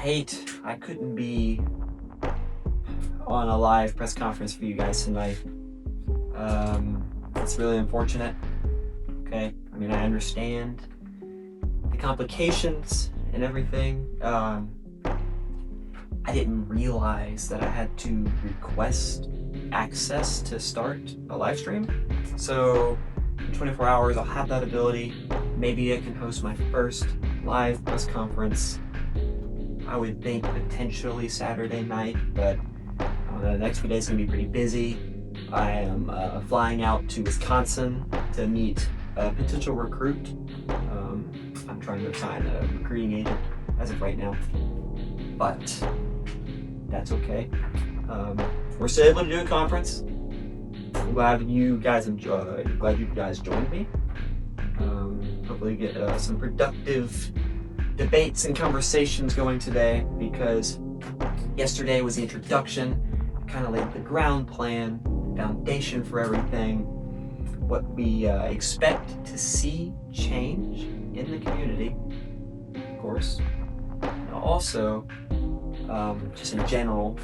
I couldn't be on a live press conference for you guys tonight. It's really unfortunate. Okay, I mean, I understand the complications and everything. I didn't realize that I had to request access to start a live stream. So in 24 hours, I'll have that ability. Maybe I can host my first live press conference. I would think potentially Saturday night, but the next few days are gonna be pretty busy. I am flying out to Wisconsin to meet a potential recruit. I'm trying to sign a recruiting agent as of right now, but that's okay. We're still able to do a conference. I'm glad you guys joined me. Hopefully get some productive debates and conversations going today, because yesterday was the introduction, kind of laid the ground plan, foundation for everything, what we expect to see change in the community, of course. And also, just in general,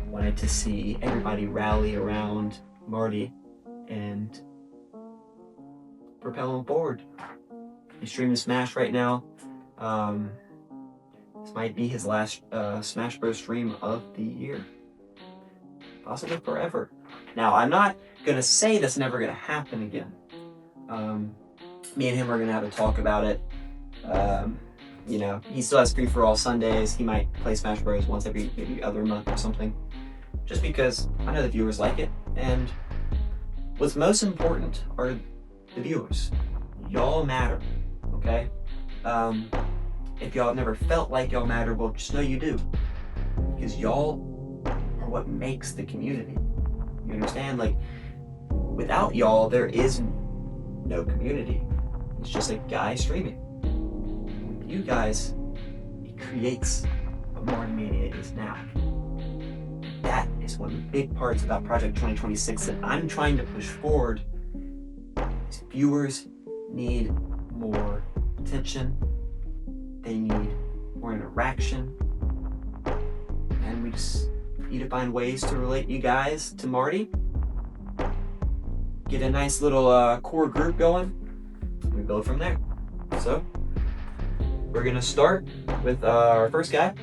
wanted to see everybody rally around Marty and propel him forward. He's streaming Smash right now. This might be his last Smash Bros. Stream of the year. Possibly forever. Now, I'm not going to say that's never going to happen again. Me and him are going to have a talk about it. He still has free-for-all Sundays. He might play Smash Bros. Once every maybe other month or something. Just because I know the viewers like it. And what's most important are the viewers. Y'all matter, okay? If y'all have never felt like y'all matter, well, just know you do. Because y'all are what makes the community. You understand? Like, without y'all, there is no community. It's just a guy streaming. With you guys, it creates what Marty Media is now. That is one of the big parts about Project 2026 that I'm trying to push forward. Is viewers need more attention. They need more interaction. And we just need to find ways to relate you guys to Marty. Get a nice little core group going. And we build from there. So, we're gonna start with our first guy.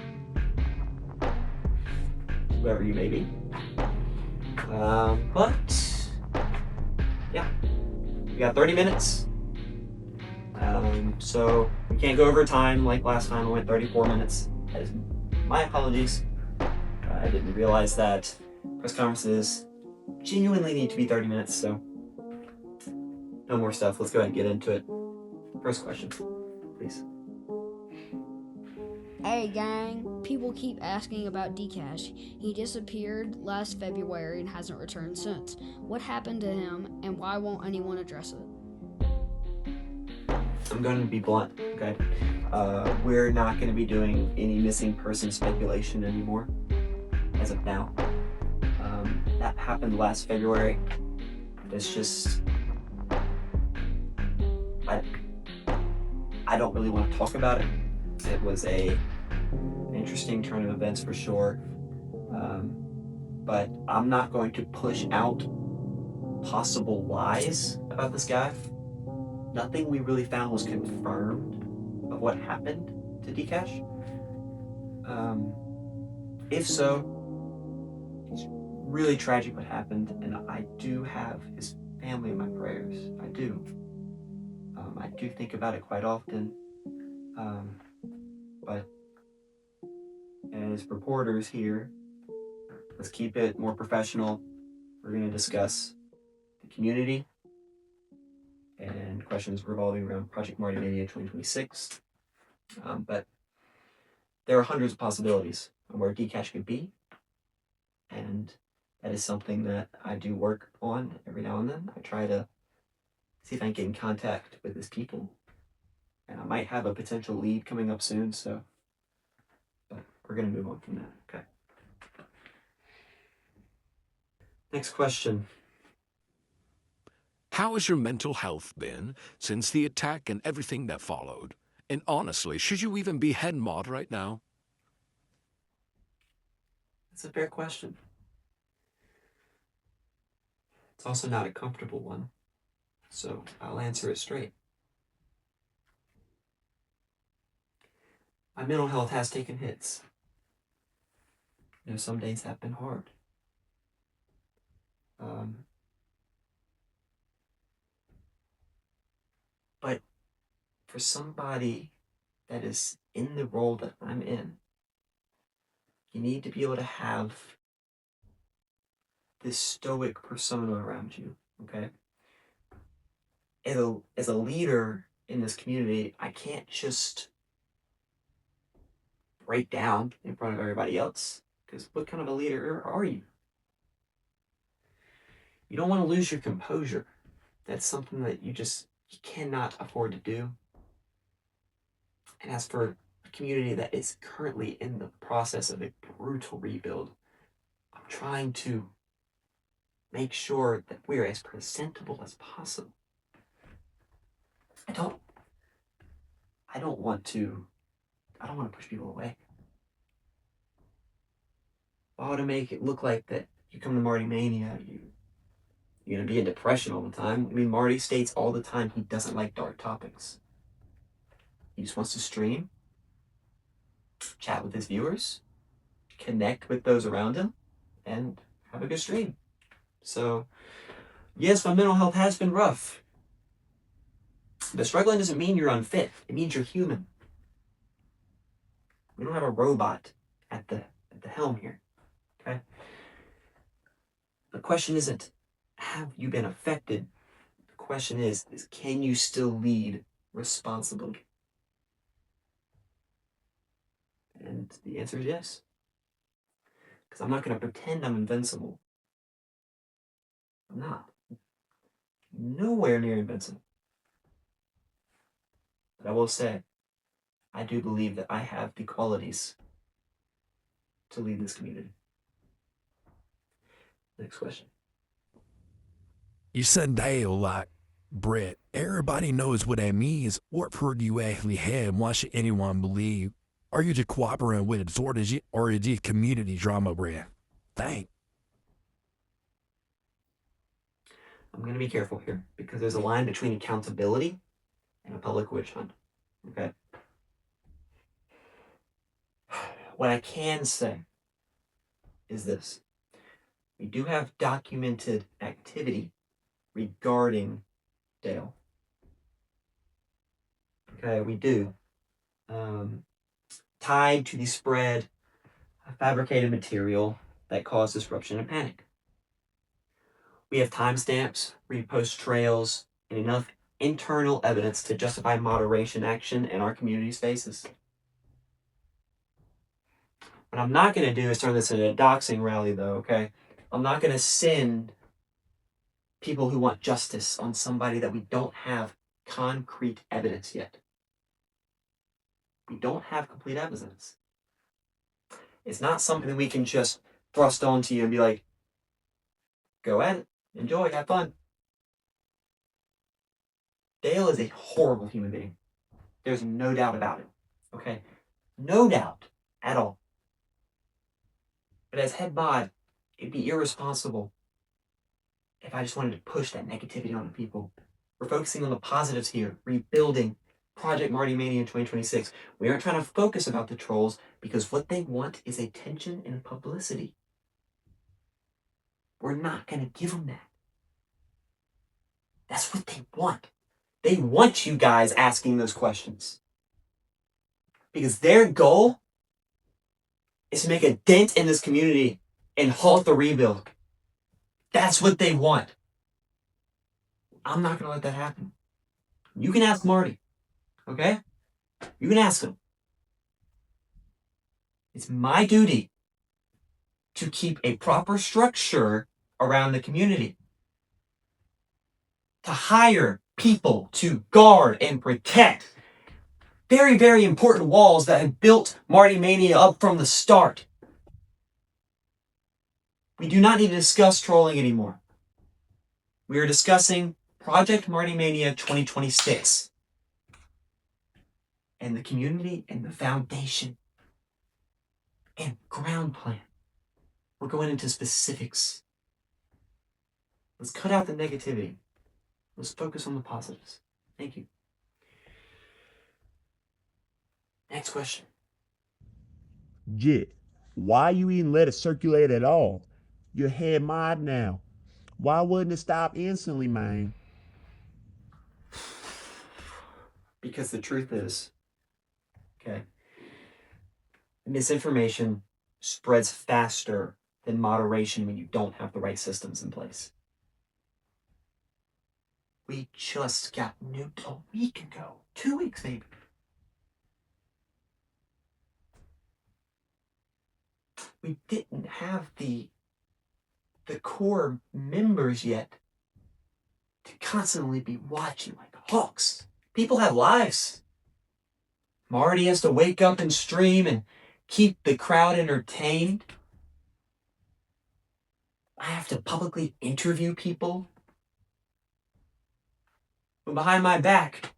Whoever you may be. Yeah. We got 30 minutes. So we can't go over time like last time. We went 34 minutes. That is my apologies. I didn't realize that press conferences genuinely need to be 30 minutes, so no more stuff. Let's go ahead and get into it. First question, please. Hey gang, people keep asking about Dcash. He disappeared last February and hasn't returned since. What happened to him and why won't anyone address it? I'm going to be blunt, okay? We're not going to be doing any missing person speculation anymore, as of now. That happened last February. It's just... I don't really want to talk about it. It was an interesting turn of events for sure. But I'm not going to push out possible lies about this guy. Nothing we really found was confirmed of what happened to Dcash. If so, it's really tragic what happened, and I do have his family in my prayers. I do. I do think about it quite often. But as reporters here, let's keep it more professional. We're going to discuss the community and questions revolving around Project Marty Mania 2026. But there are hundreds of possibilities on where Dcash could be, and that is something that I do work on every now and then. I try to see if I can get in contact with his people, and I might have a potential lead coming up soon, so but we're going to move on from that, okay? Next question. How has your mental health been since the attack and everything that followed? And honestly, should you even be head mod right now? It's a fair question. It's also not a comfortable one, so I'll answer it straight. My mental health has taken hits. Some days have been hard. But for somebody that is in the role that I'm in, you need to be able to have this stoic persona around you, okay? As a leader in this community, I can't just break down in front of everybody else, because what kind of a leader are you? You don't want to lose your composure. That's something that you cannot afford to do. And as for a community that is currently in the process of a brutal rebuild, I'm trying to make sure that we're as presentable as possible. I don't want to push people away. I want to make it look like that you come to Marty Mania, you're gonna be in depression all the time. I mean, Marty states all the time he doesn't like dark topics. He just wants to stream, chat with his viewers, connect with those around him, and have a good stream. So, yes, my mental health has been rough. But struggling doesn't mean you're unfit. It means you're human. We don't have a robot at the helm here. Okay? The question isn't, have you been affected? The question is can you still lead responsibly? And the answer is yes. Because I'm not going to pretend I'm invincible. I'm not. Nowhere near invincible. But I will say, I do believe that I have the qualities to lead this community. Next question. You said Dale like Brett. Everybody knows what that means. What proof do you actually have? Why should anyone believe? Are you just cooperating with it, or is it community drama, Brett? Thank. I'm going to be careful here because there's a line between accountability and a public witch hunt. Okay? What I can say is this. We do have documented activity regarding Dale. Okay, we do. Tied to the spread of fabricated material that caused disruption and panic. We have timestamps, repost trails, and enough internal evidence to justify moderation action in our community spaces. What I'm not going to do is turn this into a doxing rally, though, okay? I'm not going to send people who want justice on somebody that we don't have concrete evidence yet. We don't have complete evidence. It's not something we can just thrust onto you and be like, go at it, enjoy, have fun. Dale is a horrible human being. There's no doubt about it. Okay? No doubt at all. But as head mod, it'd be irresponsible if I just wanted to push that negativity onto people. We're focusing on the positives here, rebuilding Project Marty Mania in 2026. We aren't trying to focus about the trolls because what they want is attention and publicity. We're not going to give them that. That's what they want. They want you guys asking those questions. Because their goal is to make a dent in this community and halt the rebuild. That's what they want. I'm not going to let that happen. You can ask Marty, okay? You can ask him. It's my duty to keep a proper structure around the community. To hire people to guard and protect very, very important walls that have built Marty Mania up from the start. We do not need to discuss trolling anymore. We are discussing Project Marty Mania 2026 and the community and the foundation and ground plan. We're going into specifics. Let's cut out the negativity. Let's focus on the positives. Thank you. Next question. Jit, why you even let it circulate at all? Your head mod now. Why wouldn't it stop instantly, man? Because the truth is, okay, misinformation spreads faster than moderation when you don't have the right systems in place. We just got nuked a week ago. 2 weeks, maybe. We didn't have the core members yet to constantly be watching like hawks. People have lives. Marty has to wake up and stream and keep the crowd entertained. I have to publicly interview people. But behind my back,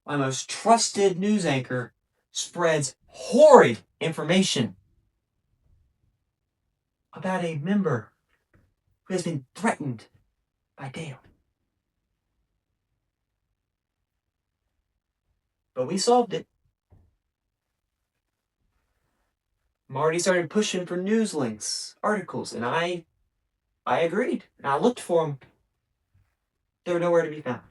my most trusted news anchor spreads horrid information about a member who has been threatened by Dale. But we solved it. Marty started pushing for news links, articles, and I agreed. And I looked for them. They were nowhere to be found.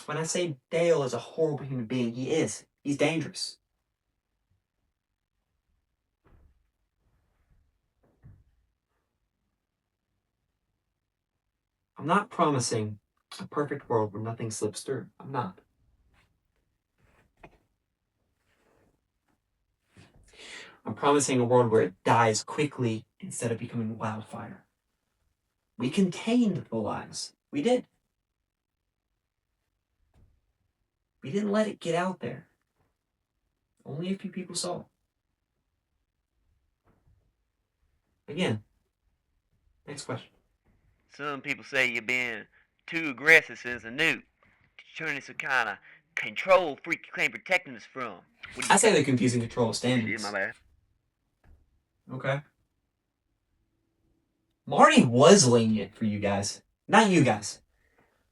When I say Dale is a horrible human being, he is. He's dangerous. I'm not promising a perfect world where nothing slips through. I'm not. I'm promising a world where it dies quickly instead of becoming wildfire. We contained the lies. We did. We didn't let it get out there. Only a few people saw it. Again, next question. Some people say you're being too aggressive since a nuke. Turning some kind of control freak you claim protecting us from. What do I you say they're confusing control of Shit, standings. my bad. Okay. Marty was lenient for you guys. Not you guys.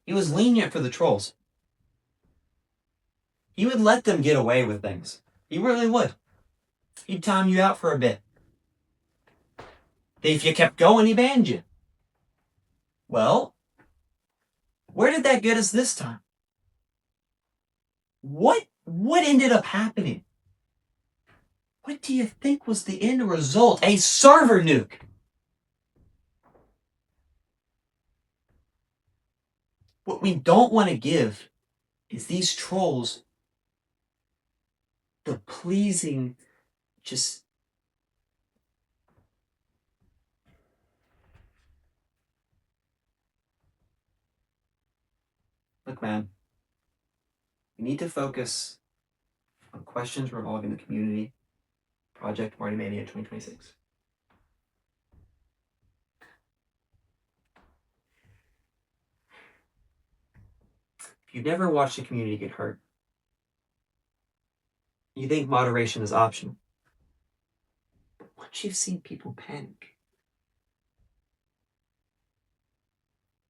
He was lenient for the trolls. He would let them get away with things. He really would. He'd time you out for a bit. If you kept going, he banned you. Well, where did that get us this time? What ended up happening? What do you think was the end result? A server nuke. What we don't want to give is these trolls the pleasing, just look, man. We need to focus on questions revolving the community. Project Marty Mania 2026. If you've never watched a community get hurt, you think moderation is optional. But once you've seen people panic,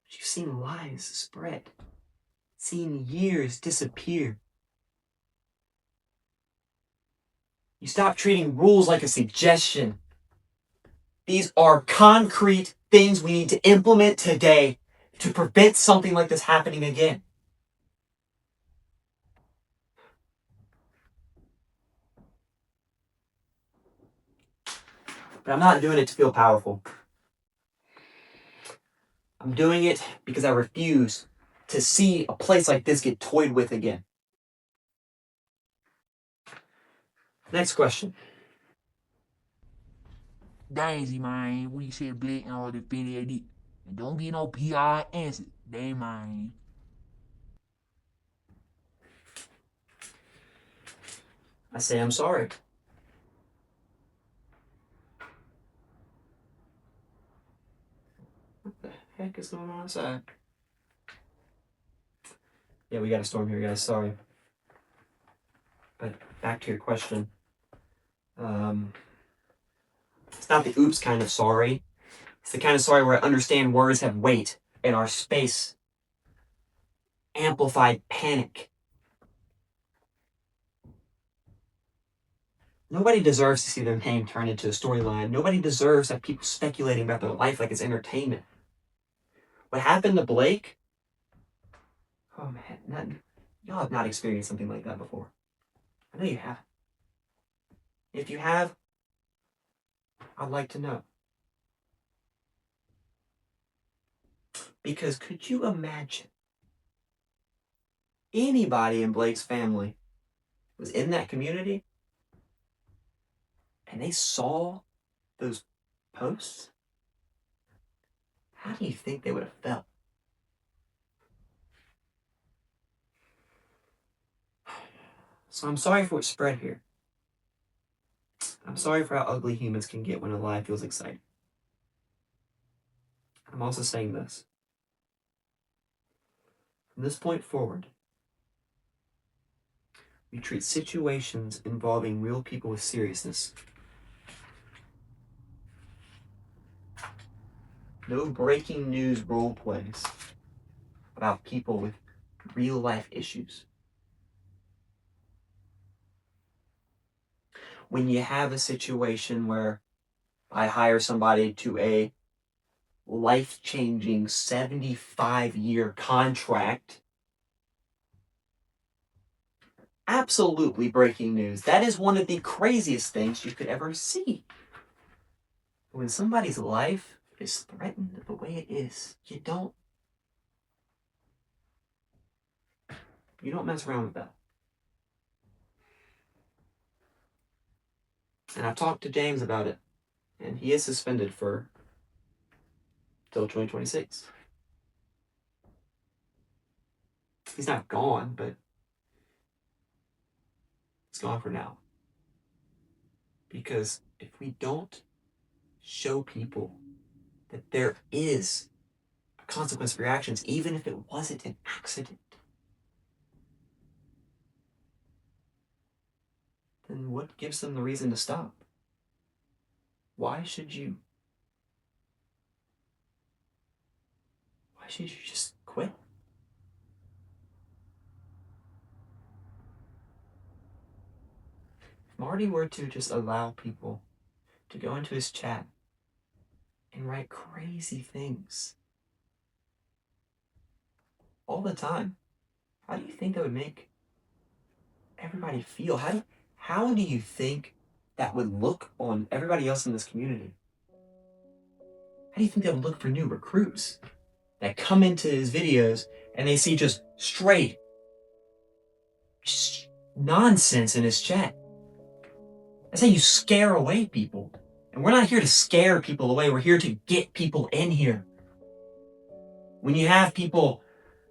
you've seen lies spread, seen years disappear, you stop treating rules like a suggestion. These are concrete things we need to implement today to prevent something like this happening again. But I'm not doing it to feel powerful. I'm doing it because I refuse to see a place like this get toyed with again. Next question. Daisy, man, we said black and all the finny they did. And don't get no PR answer. They man. I say I'm sorry. What the heck is going on outside? Yeah, we got a storm here, guys. Sorry. But back to your question. It's not the oops kind of sorry. It's the kind of sorry where I understand words have weight in our space. Amplified panic. Nobody deserves to see their name turn into a storyline. Nobody deserves to have people speculating about their life like it's entertainment. What happened to Blake? Oh man, y'all have not experienced something like that before. I know you have. If you have, I'd like to know. Because could you imagine anybody in Blake's family was in that community and they saw those posts? How do you think they would have felt? So I'm sorry for what spread here. I'm sorry for how ugly humans can get when a lie feels exciting. I'm also saying this. From this point forward, we treat situations involving real people with seriousness. No breaking news role plays about people with real life issues. When you have a situation where I hire somebody to a life-changing 75-year contract, absolutely breaking news. That is one of the craziest things you could ever see. When somebody's life is threatened the way it is, you don't mess around with that. And I've talked to James about it, and he is suspended for till 2026. He's not gone, but he's gone for now. Because if we don't show people that there is a consequence for your actions, even if it wasn't an accident, then what gives them the reason to stop? Why should you just quit? If Marty were to just allow people to go into his chat and write crazy things all the time, how do you think that would make everybody feel? How do you think that would look on everybody else in this community? How do you think that would look for new recruits that come into his videos and they see just straight nonsense in his chat? That's how you scare away people. And we're not here to scare people away. We're here to get people in here. When you have people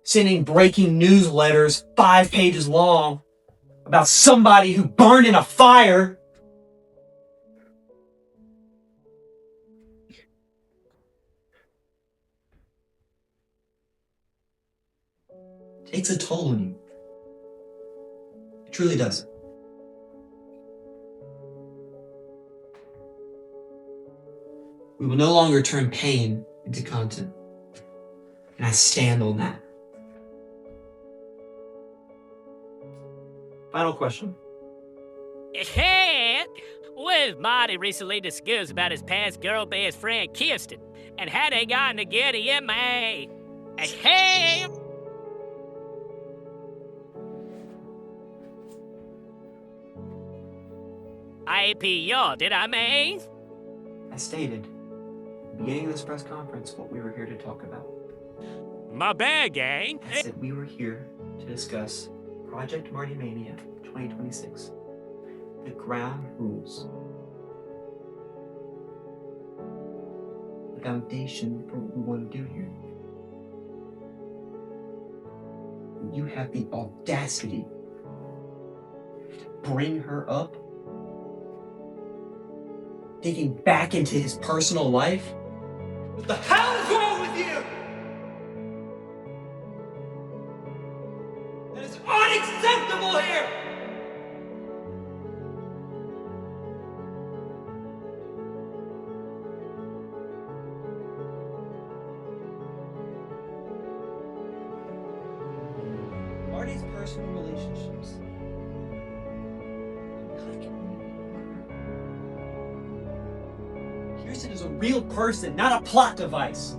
sending breaking news letters 5 pages long about somebody who burned in a fire, it takes a toll on you. It truly does. We will no longer turn pain into content. And I stand on that. Final question. Hey, with Marty recently discussed about his past girl best friend Kirsten and how they got together, yeah, man. Hey. IPO, did I mean? I stated at the beginning of this press conference what we were here to talk about. My bad, gang. I said we were here to discuss Project Marty Mania 2026. The ground rules. The foundation for what we want to do here. You have the audacity to bring her up, digging back into his personal life. What the hell is wrong with you? That is unacceptable here! everybody's personal relationships. Kirsten is a real person, not a plot device.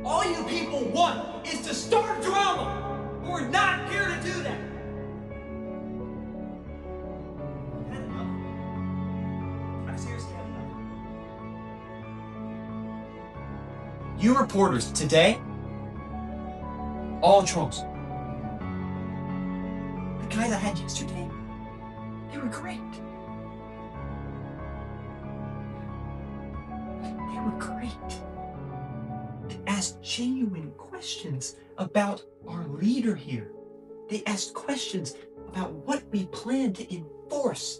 All you people want is to start drama. We're not here to do that. I've had enough. I've seriously had enough. You reporters today, all trolls. The guys I had yesterday, they were great. They were great. They asked genuine questions about our leader here. They asked questions about what we plan to enforce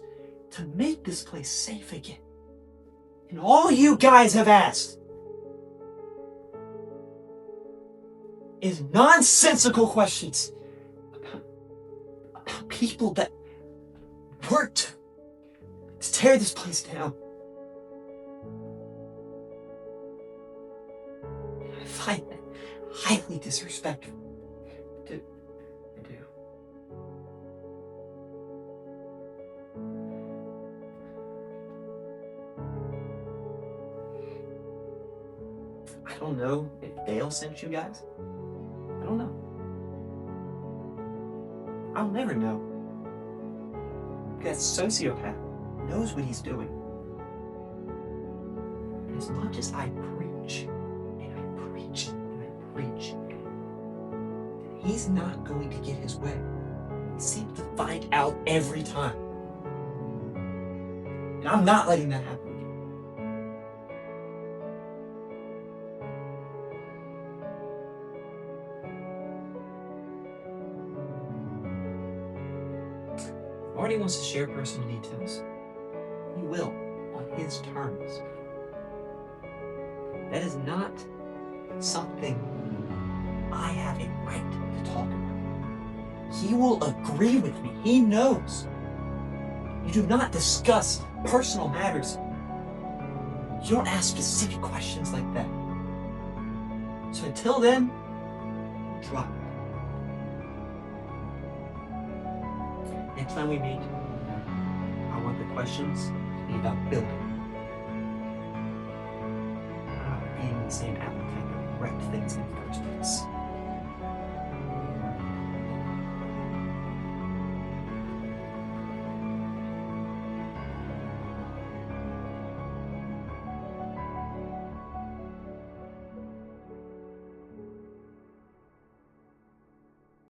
to make this place safe again. And all you guys have asked is nonsensical questions about people that worked to tear this place down. I find that highly disrespectful. I do. I don't know if Dale sent you guys. I don't know. I'll never know. That sociopath knows what he's doing. And as much as I preach, and I preach, and I preach, that he's not going to get his way. He seems to find out every time. And I'm not letting that happen again. Marty wants to share personal details. He will, on his terms. That is not something I have a right to talk about. He will agree with me. He knows. You do not discuss personal matters. You don't ask specific questions like that. So until then, drop it. Next time we meet, I want the questions to be about building. Not about being the same appetite that wrecked things in the first place.